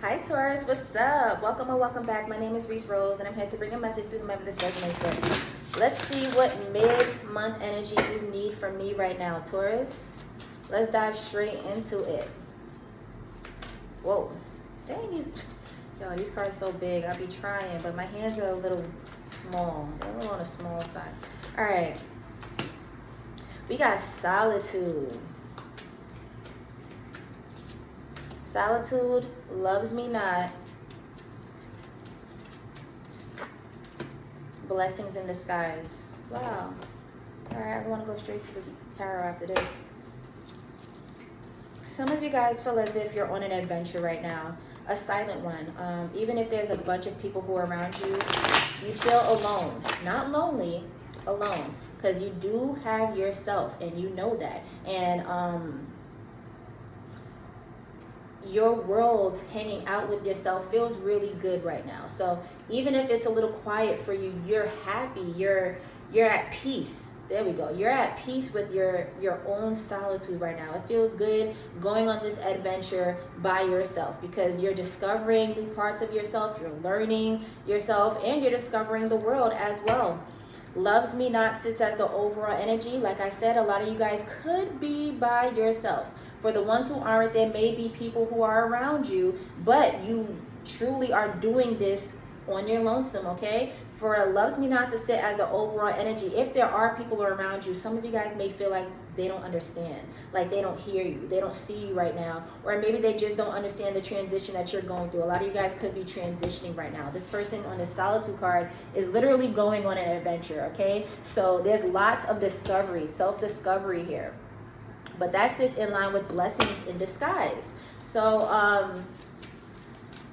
Hi Taurus, what's up? Welcome or welcome back. My name is Rees Rose and I'm here to bring a message to whomever this resonates with. Let's see what mid-month energy you need from me right now, Taurus. Let's dive straight into it. Whoa. Dang, these cards so big. I'll be trying, but my hands are a little small. They're a little on the small side. Alright. We got Solitude. Solitude loves me not. Blessings in disguise. Wow. All right, I want to go straight to the tarot after this. Some of you guys feel as if you're on an adventure right now, a silent one. Even if there's a bunch of people who are around you, you feel alone. Not lonely, alone. Because you do have yourself, and you know that. And your world hanging out with yourself feels really good right now. So even if it's a little quiet for you, you're happy, you're at peace. There we go. You're at peace with your own solitude right now. It feels good going on this adventure by yourself because you're discovering new parts of yourself, you're learning yourself, and you're discovering the world as well. Loves me not sits as the overall energy. Like I said, a lot of you guys could be by yourselves. For the ones who aren't, there may be people who are around you, but you truly are doing this on your lonesome, okay? For loves me not to sit as an overall energy. If there are people around you, some of you guys may feel like they don't understand, like they don't hear you, they don't see you right now, or maybe they just don't understand the transition that you're going through. A lot of you guys could be transitioning right now. This person on the Solitude card is literally going on an adventure, okay? So there's lots of discovery, self-discovery here. But that sits in line with blessings in disguise. So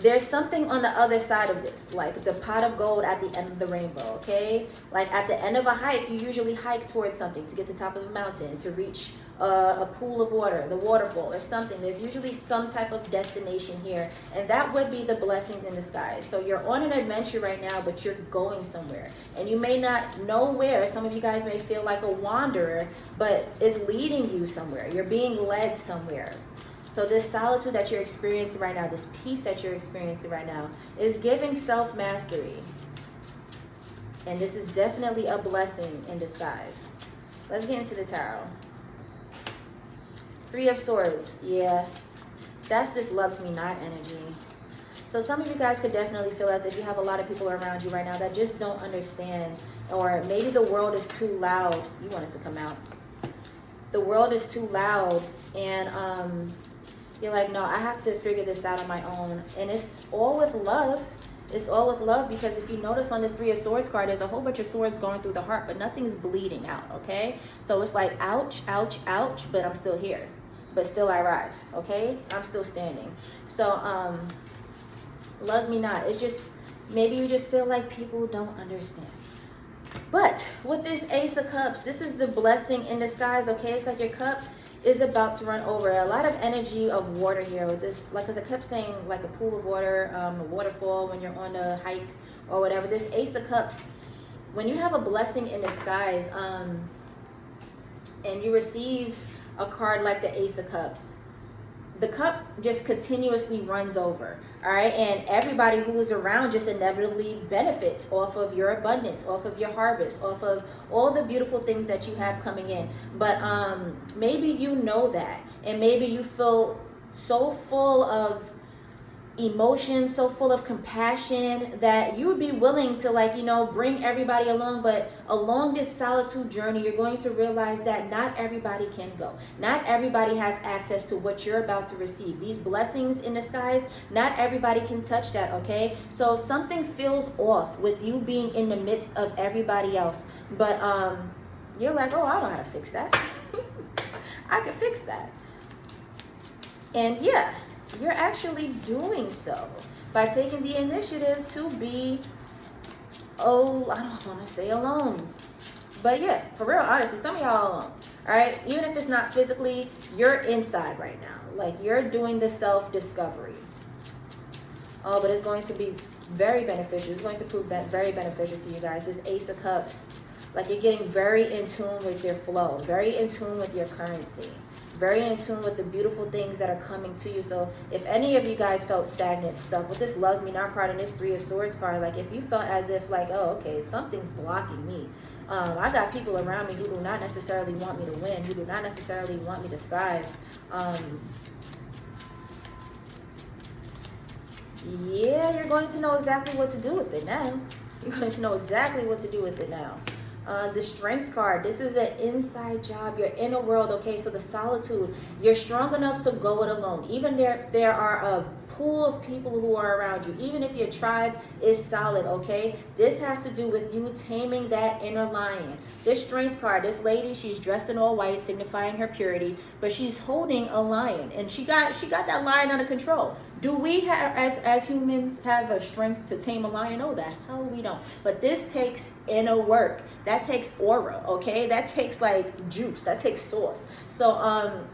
there's something on the other side of this, like the pot of gold at the end of the rainbow, okay? Like at the end of a hike, you usually hike towards something to get to the top of a mountain, to reach a pool of water, the waterfall or something. There's usually some type of destination here, and that would be the blessings in disguise. So you're on an adventure right now, but you're going somewhere, and you may not know where. Some of you guys may feel like a wanderer, but it's leading you somewhere. You're being led somewhere. So this solitude that you're experiencing right now, this peace that you're experiencing right now, is giving self-mastery. And this is definitely a blessing in disguise. Let's get into the tarot. Three of Swords. Yeah, that's this loves me not energy. So some of you guys could definitely feel as if you have a lot of people around you right now that just don't understand. Or maybe the world is too loud. You want it to come out. The world is too loud, and you're like, no, I have to figure this out on my own. And it's all with love. It's all with love, because if you notice on this Three of Swords card, there's a whole bunch of swords going through the heart, but nothing's bleeding out, okay? So it's like, ouch, ouch, ouch, but I'm still here. But still I rise, okay? I'm still standing. So, loves me not. It's just, maybe you just feel like people don't understand. But with this Ace of Cups, this is the blessing in disguise, okay? It's like your cup is about to run over. A lot of energy of water here with this, like, as I kept saying, like a pool of water, a waterfall when you're on a hike or whatever. This Ace of Cups, when you have a blessing in disguise, and you receive a card like the Ace of Cups, the cup just continuously runs over, all right? And everybody who is around just inevitably benefits off of your abundance, off of your harvest, off of all the beautiful things that you have coming in. But maybe you know that, and maybe you feel so full of emotion, so full of compassion, that you would be willing to, like, you know, bring everybody along. But along this solitude journey, you're going to realize that not everybody can go. Not everybody has access to what you're about to receive. These blessings in disguise, not everybody can touch that, okay? So something feels off with you being in the midst of everybody else. But you're like, oh, I know how to fix that. I can fix that. And yeah, you're actually doing so by taking the initiative to be, oh, I don't want to say alone, but yeah, for real, honestly, some of y'all alone, all right? Even if it's not physically, you're inside right now. Like, you're doing the self-discovery. Oh, but it's going to be very beneficial. It's going to prove very beneficial to you guys. This Ace of Cups, like, you're getting very in tune with your flow, very in tune with your currency. very in tune with the beautiful things that are coming to you. So if any of you guys felt stagnant stuff with this loves me not card and this 3 of swords card, like if you felt as if like, oh, okay, something's blocking me. I got people around me who do not necessarily want me to win, who do not necessarily want me to thrive. Yeah, you're going to know exactly what to do with it now. You're going to know exactly what to do with it now. The strength card, this is an inside job, your inner world. Okay, so the solitude, you're strong enough to go it alone. Even there are a pool of people who are around you, even if your tribe is solid. Okay, this has to do with you taming that inner lion. This strength card, this lady, she's dressed in all white, signifying her purity, but she's holding a lion, and she got that lion under control. Do we have, as humans, have a strength to tame a lion? No, the hell we don't. But this takes inner work. That takes aura, okay? That takes like juice. That takes sauce. So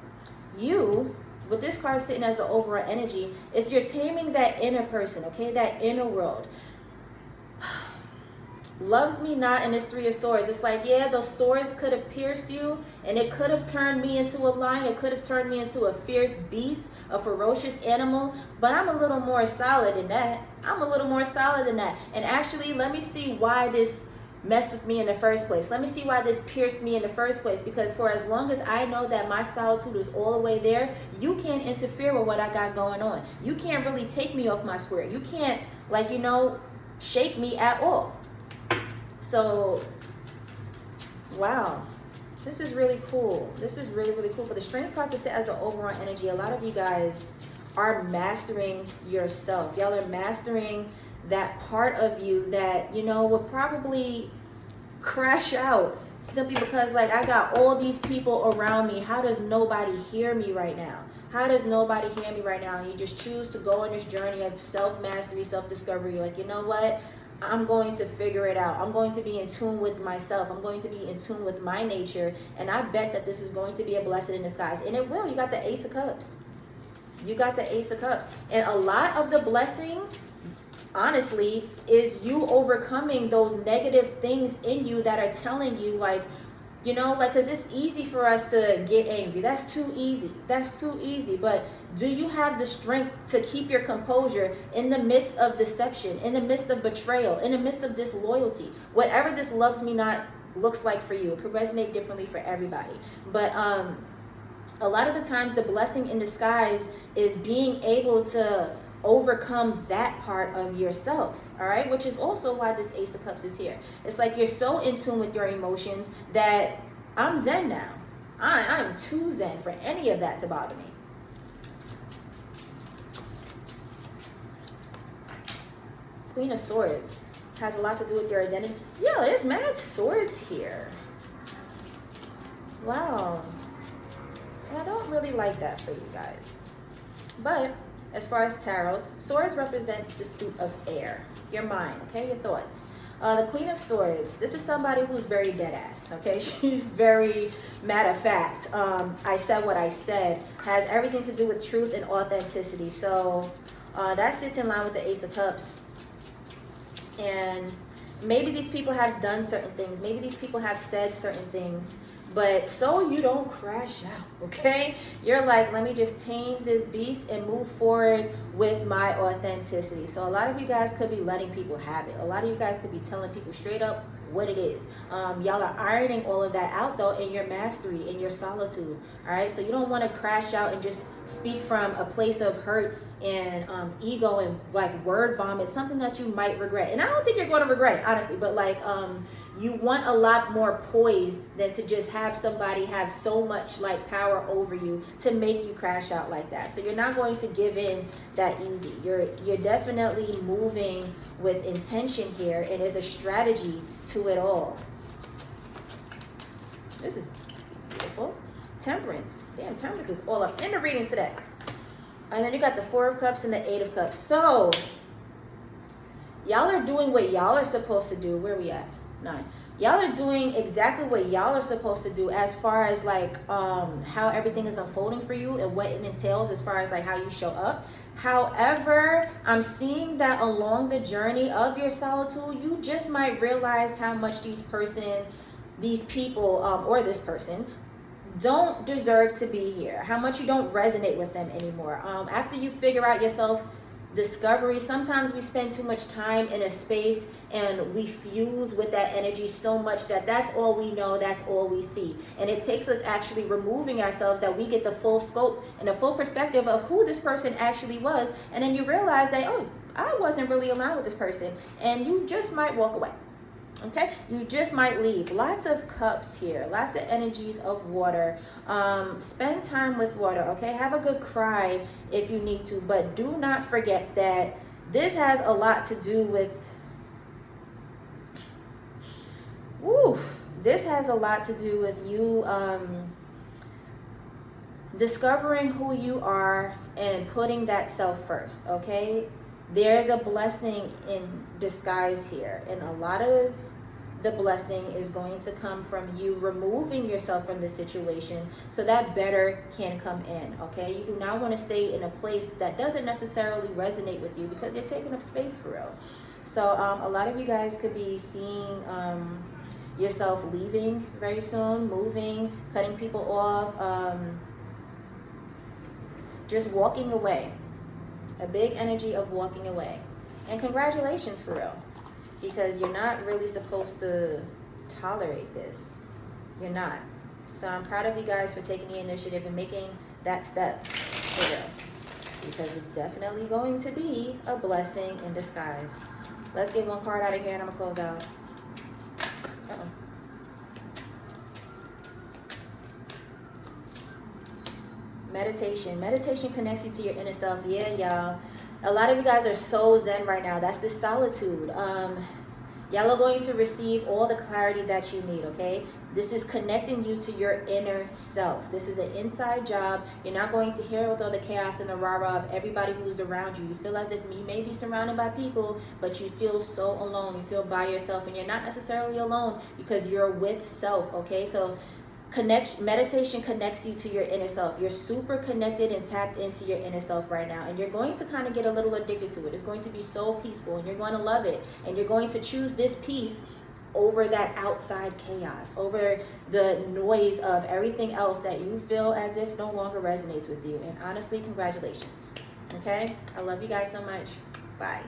you, with this card sitting as an overall energy, is you're taming that inner person, okay? That inner world. Loves me not in this 3 of swords. It's like, yeah, those swords could have pierced you, and it could have turned me into a lion. It could have turned me into a fierce beast, a ferocious animal, but I'm a little more solid than that. I'm a little more solid than that. And actually, let me see why this messed with me in the first place. Let me see why this pierced me in the first place, because for as long as I know that my solitude is all the way there, you can't interfere with what I got going on. You can't really take me off my square. You can't, like, shake me at all. So, wow, this is really cool. This is really, really cool. For the strength card to sit as the overall energy, a lot of you guys are mastering yourself. Y'all are mastering that part of you that, would probably crash out simply because, like, I got all these people around me. How does nobody hear me right now? How does nobody hear me right now? And you just choose to go on this journey of self-mastery, self-discovery. You're like, you know what? I'm going to figure it out. I'm going to be in tune with myself. I'm going to be in tune with my nature. And I bet that this is going to be a blessing in disguise. And it will. You got the Ace of Cups. You got the Ace of Cups. And a lot of the blessings, honestly, is you overcoming those negative things in you that are telling you, like, because it's easy for us to get angry. That's too easy. That's too easy. But do you have the strength to keep your composure in the midst of deception, in the midst of betrayal, in the midst of disloyalty? Whatever this loves me not looks like for you, it could resonate differently for everybody. But a lot of the times, the blessing in disguise is being able to overcome that part of yourself, all right, which is also why this Ace of Cups is here. It's like you're so in tune with your emotions that I'm zen now. I'm too zen for any of that to bother me. Queen of Swords has a lot to do with your identity. Yo, there's mad swords here. Wow. And I don't really like that for you guys. But as far as tarot, swords represents the suit of air, your mind, okay, your thoughts. The Queen of Swords, this is somebody who's very dead ass, okay? She's very matter of fact. I said what I said, has everything to do with truth and authenticity. So that sits in line with the Ace of Cups. And maybe these people have done certain things. Maybe these people have said certain things. But so you don't crash out, okay? You're like, let me just tame this beast and move forward with my authenticity. So a lot of you guys could be letting people have it. A lot of you guys could be telling people straight up what it is. Y'all are ironing all of that out, though, in your mastery, in your solitude, all right? So you don't want to crash out and just speak from a place of hurt and ego and like word vomit, something that you might regret. And I don't think you're going to regret it, honestly, but like you want a lot more poise than to just have somebody have so much like power over you to make you crash out like that. So you're not going to give in that easy. You're definitely moving with intention here, and there's a strategy to it all. This is beautiful. Temperance. Damn, Temperance is all up in the readings today. And then you got the Four of Cups and the Eight of Cups. So y'all are doing what y'all are supposed to do. Where we at? 9. Y'all are doing exactly what y'all are supposed to do as far as like how everything is unfolding for you and what it entails as far as like how you show up. However, I'm seeing that along the journey of your solitude, you just might realize how much these people, or this person don't deserve to be here, how much you don't resonate with them anymore. After you figure out yourself discovery, sometimes we spend too much time in a space and we fuse with that energy so much that that's all we know, that's all we see, and it takes us actually removing ourselves that we get the full scope and the full perspective of who this person actually was. And then you realize that, oh, I wasn't really aligned with this person, and you just might walk away. Okay, you just might leave. Lots of cups here, lots of energies of water. Spend time with water. Okay, have a good cry if you need to, but do not forget that this has a lot to do with this has a lot to do with you discovering who you are and putting that self first. Okay, there's a blessing in disguise here, and a lot of the blessing is going to come from you removing yourself from the situation so that better can come in. Okay, you do not want to stay in a place that doesn't necessarily resonate with you because they're taking up space for real. So a lot of you guys could be seeing yourself leaving very soon, moving, cutting people off, just walking away. A big energy of walking away. And congratulations for real, because you're not really supposed to tolerate this. You're not. So I'm proud of you guys for taking the initiative and making that step for real, because it's definitely going to be a blessing in disguise. Let's get one card out of here and I'm gonna close out. Meditation. Meditation connects you to your inner self. Yeah, y'all. A lot of you guys are so zen right now. That's the solitude. Y'all are going to receive all the clarity that you need, okay? This is connecting you to your inner self. This is an inside job. You're not going to hear with all the chaos and the rah-rah of everybody who's around you. You feel as if you may be surrounded by people, but you feel so alone. You feel by yourself, and you're not necessarily alone because you're with self, okay? So meditation connects you to your inner self. You're super connected and tapped into your inner self right now, and you're going to kind of get a little addicted to it. It's going to be so peaceful, and you're going to love it, and you're going to choose this peace over that outside chaos, over the noise of everything else that you feel as if no longer resonates with you. And honestly, congratulations. Okay, I love you guys so much. Bye.